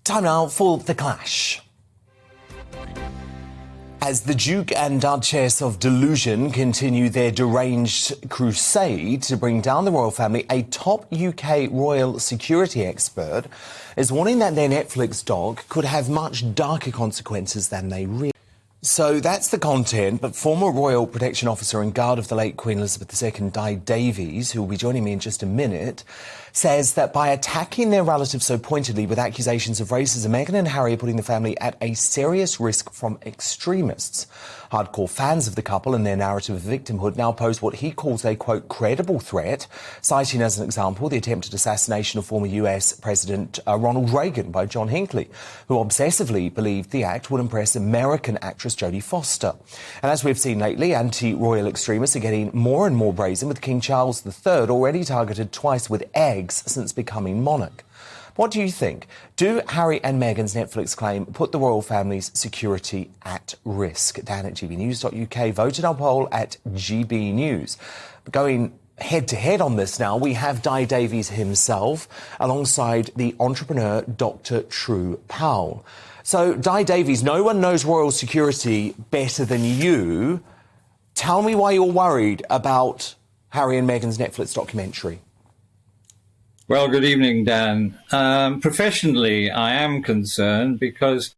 Time now for The Clash. As the Duke and Duchess of Delusion continue their deranged crusade to bring down the royal family, a top UK royal security expert is warning that their Netflix doc could have much darker consequences than they realize. So that's the content, but former Royal Protection Officer and guard of the late Queen Elizabeth II, Di Davies, who will be joining me in just a minute, says that by attacking their relative so pointedly with accusations of racism, Meghan and Harry are putting the family at a serious risk from extremists. Hardcore fans of the couple and their narrative of victimhood now pose what he calls a, quote, credible threat, citing as an example the attempted assassination of former US President Ronald Reagan by John Hinckley, who obsessively believed the act would impress American actress Jodie Foster. And as we've seen lately, anti-royal extremists are getting more and more brazen, with King Charles III already targeted twice with eggs since becoming monarch. What do you think? Do Harry and Meghan's Netflix claim put the royal family's security at risk? Dan at gbnews.uk voted our poll at GB News. Going head-to-head on this now, we have Di Davies himself alongside the entrepreneur Dr. True Powell. So, Di Davies, no one knows royal security better than you. Tell me why you're worried about Harry and Meghan's Netflix documentary. Well, good evening, Dan. Professionally, I am concerned because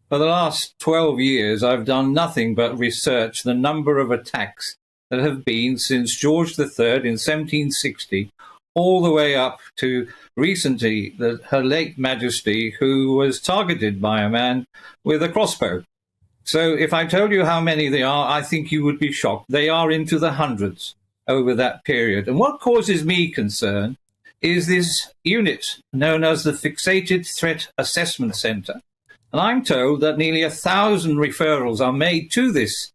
for the last 12 years, I've done nothing but research the number of attacks that have been since George III in 1760, all the way up to recently Her late Majesty, who was targeted by a man with a crossbow. So if I told you how many they are, I think you would be shocked. They are into the hundreds over that period. And what causes me concern is this unit known as the Fixated Threat Assessment Centre. And I'm told that nearly 1,000 referrals are made to this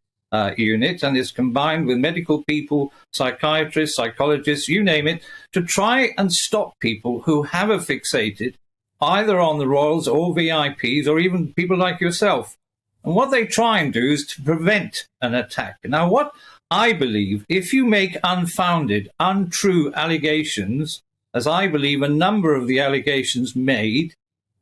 unit, and is combined with medical people, psychiatrists, psychologists, you name it, to try and stop people who have a fixated, either on the royals or VIPs or even people like yourself. And what they try and do is to prevent an attack. Now, what I believe, if you make unfounded, untrue allegations, as I believe a number of the allegations made,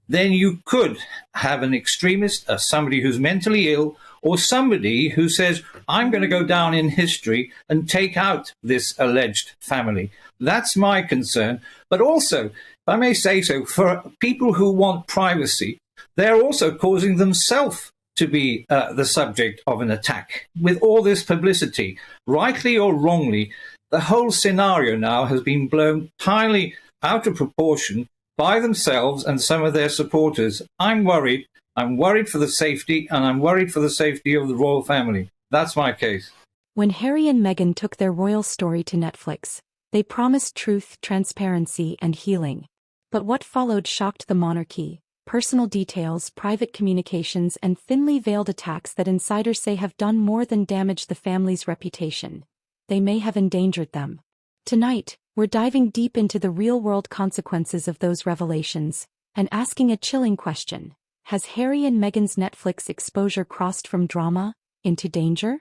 then you could have an extremist, somebody who's mentally ill, or somebody who says, I'm going to go down in history and take out this alleged family. That's my concern. But also, if I may say so, for people who want privacy, they're also causing themselves to be the subject of an attack. With all this publicity, rightly or wrongly, the whole scenario now has been blown entirely out of proportion by themselves and some of their supporters. I'm worried. I'm worried for the safety, and I'm worried for the safety of the royal family. That's my case. When Harry and Meghan took their royal story to Netflix, they promised truth, transparency, and healing. But what followed shocked the monarchy. Personal details, private communications, and thinly veiled attacks that insiders say have done more than damage the family's reputation. They may have endangered them. Tonight, we're diving deep into the real-world consequences of those revelations, and asking a chilling question. Has Harry and Meghan's Netflix exposure crossed from drama into danger?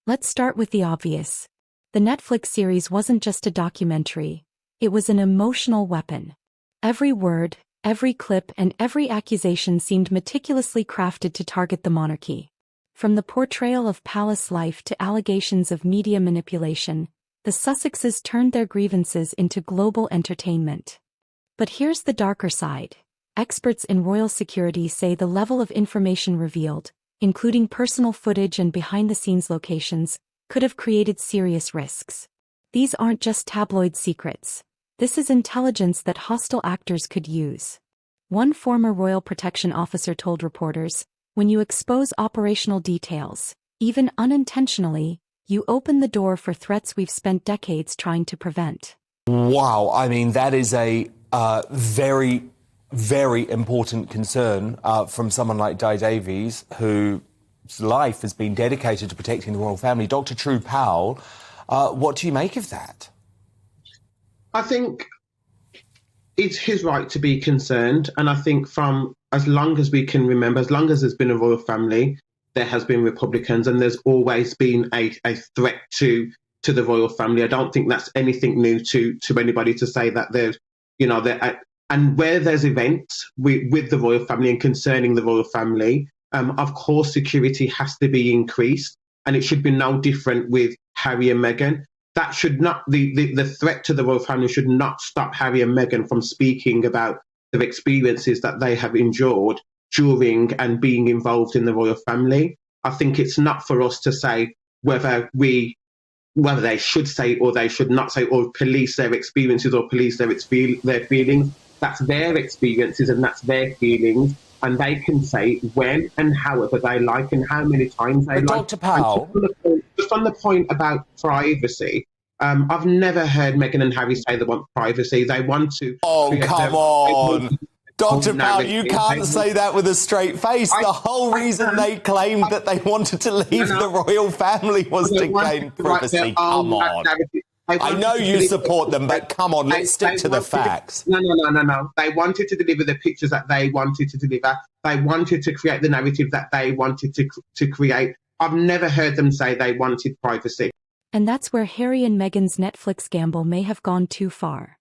Let's start with the obvious. The Netflix series wasn't just a documentary. It was an emotional weapon. Every word, every clip, and every accusation seemed meticulously crafted to target the monarchy. From the portrayal of palace life to allegations of media manipulation, the Sussexes turned their grievances into global entertainment. But here's the darker side. Experts in royal security say the level of information revealed, including personal footage and behind-the-scenes locations, could have created serious risks. These aren't just tabloid secrets. This is intelligence that hostile actors could use. One former royal protection officer told reporters, when you expose operational details, even unintentionally, you open the door for threats we've spent decades trying to prevent. Wow, I mean, that is a very, very important concern from someone like Di Davies, whose life has been dedicated to protecting the royal family. Dr. True Powell, what do you make of that? I think it's his right to be concerned. And I think from as long as we can remember, as long as there's been a royal family, there has been Republicans, and there's always been a threat to the royal family. I don't think that's anything new to anybody to say that there's, you know, And where there's events with the royal family and concerning the royal family, of course, security has to be increased, and it should be no different with Harry and Meghan. That should not, the threat to the royal family should not stop Harry and Meghan from speaking about the experiences that they have endured during and being involved in the royal family. I think it's not for us to say whether they should say or they should not say, or police their experiences or police their feelings. That's their experiences and that's their feelings, and they can say when and however they like and how many times they But like. Dr. Powell, Just on the point about privacy, I've never heard Meghan and Harry say they want privacy. They want to. oh, come on. Dr. Powell, you can't say that with a straight face. The whole reason they claimed that they wanted to leave the royal family was to gain privacy. Come on. I know you support them, but come on, let's stick to the facts. No. They wanted to deliver the pictures that they wanted to deliver. They wanted to create the narrative that they wanted to create. I've never heard them say they wanted privacy. And that's where Harry and Meghan's Netflix gamble may have gone too far.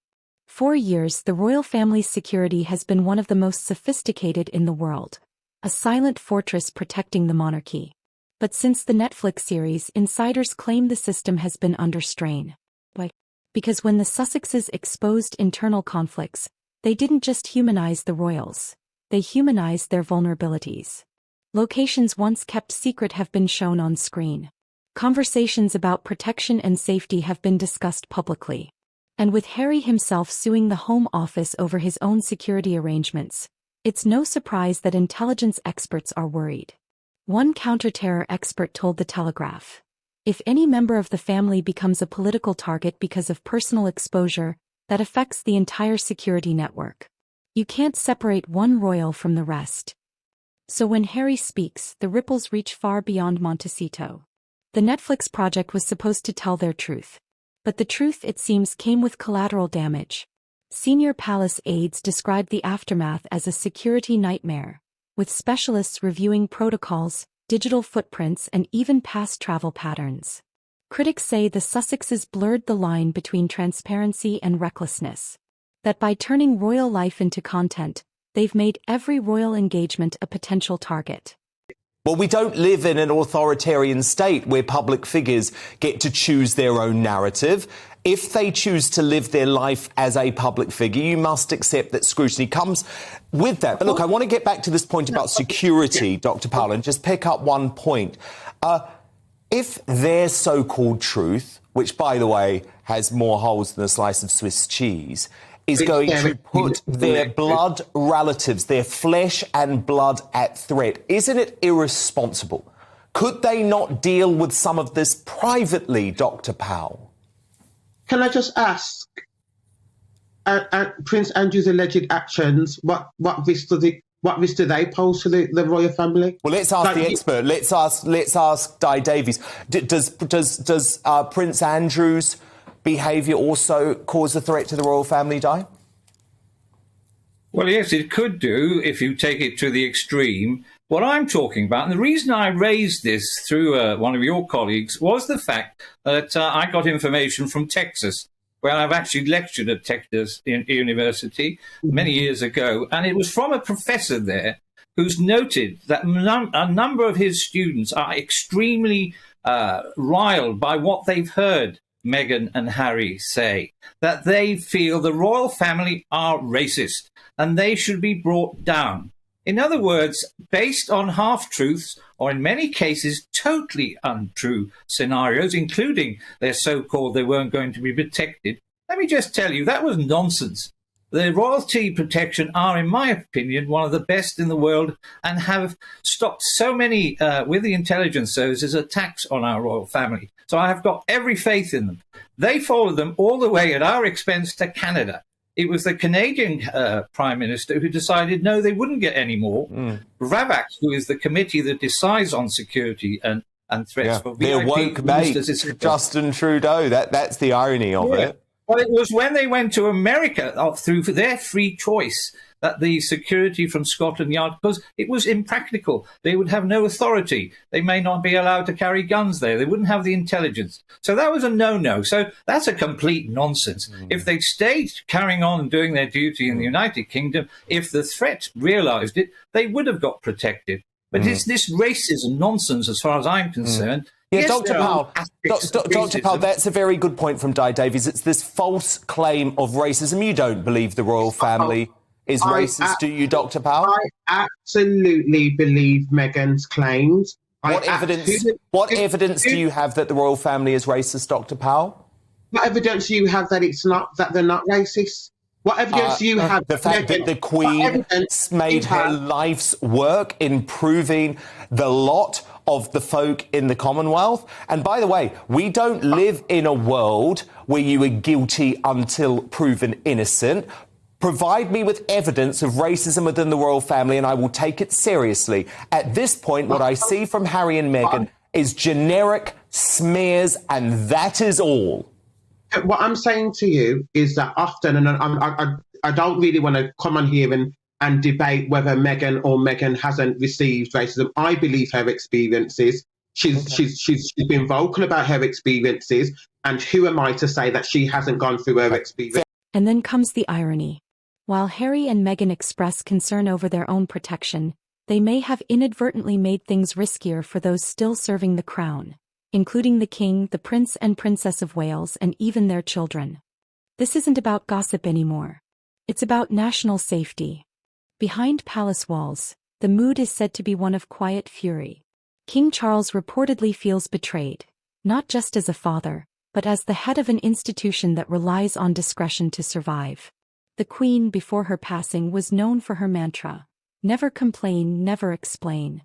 For years, the royal family's security has been one of the most sophisticated in the world, a silent fortress protecting the monarchy. But since the Netflix series, insiders claim the system has been under strain. Why? Because when the Sussexes exposed internal conflicts, they didn't just humanize the royals, they humanized their vulnerabilities. Locations once kept secret have been shown on screen. Conversations about protection and safety have been discussed publicly. And with Harry himself suing the Home Office over his own security arrangements, it's no surprise that intelligence experts are worried. One counterterror expert told The Telegraph, "If any member of the family becomes a political target because of personal exposure, that affects the entire security network. You can't separate one royal from the rest." So when Harry speaks, the ripples reach far beyond Montecito. The Netflix project was supposed to tell their truth. But the truth, it seems, came with collateral damage. Senior palace aides described the aftermath as a security nightmare, with specialists reviewing protocols, digital footprints, and even past travel patterns. Critics say the Sussexes blurred the line between transparency and recklessness. That by turning royal life into content, they've made every royal engagement a potential target. Well, we don't live in an authoritarian state where public figures get to choose their own narrative. If they choose to live their life as a public figure, you must accept that scrutiny comes with that. But look, I want to get back to this point about security, Dr. Powell, and just pick up one point. If their so-called truth, which, by the way, has more holes than a slice of Swiss cheese, is going to put their blood relatives, their flesh and blood at threat, isn't it irresponsible? Could they not deal with some of this privately, Dr. Powell? Can I just ask, Prince Andrew's alleged actions, what risk do they pose to the royal family? Well, let's ask the expert. Let's ask Di Davies. Does Prince Andrew's behaviour also cause a threat to the royal family, Di? Well, yes, it could do if you take it to the extreme. What I'm talking about, and the reason I raised this through one of your colleagues, was the fact that I got information from Texas, where I've actually lectured at Texas University many years ago, and it was from a professor there who's noted that a number of his students are extremely riled by what they've heard Meghan and Harry say, that they feel the royal family are racist and they should be brought down. In other words, based on half-truths, or in many cases totally untrue scenarios, including their so-called they weren't going to be protected. Let me just tell you, that was nonsense. The royalty protection are, in my opinion, one of the best in the world and have stopped so many, with the intelligence services, attacks on our royal family. So I have got every faith in them. They followed them all the way at our expense to Canada. It was the Canadian Prime Minister who decided, no, they wouldn't get any more. Ravak, who is the committee that decides on security and threats for VIP their woke mate, Justin Trudeau. That's the irony of it. Well, it was when they went to America through their free choice that the security from Scotland Yard, because it was impractical. They would have no authority. They may not be allowed to carry guns there. They wouldn't have the intelligence. So that was a no-no. So that's a complete nonsense. If they'd stayed carrying on doing their duty in the United Kingdom, if the threat realised it, they would have got protected. But it's this racism nonsense as far as I'm concerned. Yeah, Yes, Dr. there are Powell, aspects of Dr. Powell, racism. that's a very good point from Di Davies. It's this false claim of racism. You don't believe the royal family is racist, do you, Dr. Powell? I absolutely believe Meghan's claims. What evidence do you have that the royal family is racist, Dr. Powell? What evidence do you have that they're not racist? What evidence do you have? The fact that the Queen made her life's work improving the lot of the folk in the Commonwealth. And by the way, we don't live in a world where you are guilty until proven innocent. Provide me with evidence of racism within the royal family and I will take it seriously. At this point, what I see from Harry and Meghan is generic smears, and that is all. What I'm saying to you is that often, and I don't really want to come on here and debate whether Meghan hasn't received racism. I believe her experiences. She's been vocal about her experiences, and who am I to say that she hasn't gone through her experience? And then comes the irony. While Harry and Meghan express concern over their own protection, they may have inadvertently made things riskier for those still serving the crown, including the King, the Prince and Princess of Wales, and even their children. This isn't about gossip anymore. It's about national safety. Behind palace walls, the mood is said to be one of quiet fury. King Charles reportedly feels betrayed, not just as a father, but as the head of an institution that relies on discretion to survive. The Queen, before her passing, was known for her mantra, "Never complain, never explain."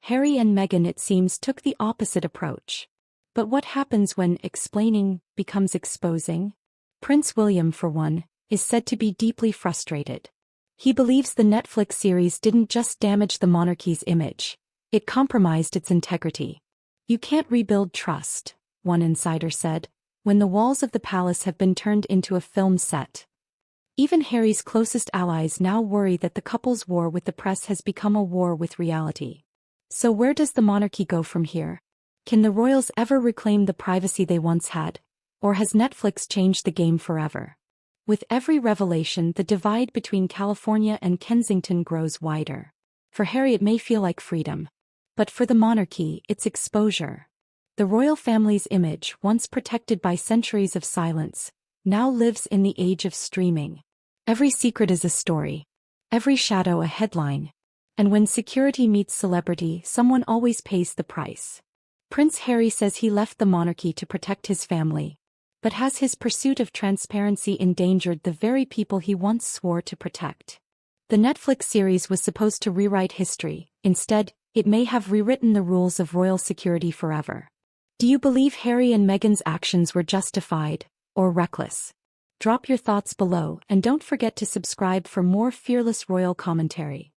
Harry and Meghan, it seems, took the opposite approach. But what happens when explaining becomes exposing? Prince William, for one, is said to be deeply frustrated. He believes the Netflix series didn't just damage the monarchy's image, it compromised its integrity. You can't rebuild trust, one insider said, when the walls of the palace have been turned into a film set. Even Harry's closest allies now worry that the couple's war with the press has become a war with reality. So where does the monarchy go from here? Can the royals ever reclaim the privacy they once had? Or has Netflix changed the game forever? With every revelation, the divide between California and Kensington grows wider. For Harry, it may feel like freedom. But for the monarchy, it's exposure. The royal family's image, once protected by centuries of silence, now lives in the age of streaming. Every secret is a story. Every shadow a headline. And when security meets celebrity, someone always pays the price. Prince Harry says he left the monarchy to protect his family. But has his pursuit of transparency endangered the very people he once swore to protect? The Netflix series was supposed to rewrite history. Instead, it may have rewritten the rules of royal security forever. Do you believe Harry and Meghan's actions were justified or reckless? Drop your thoughts below and don't forget to subscribe for more fearless royal commentary.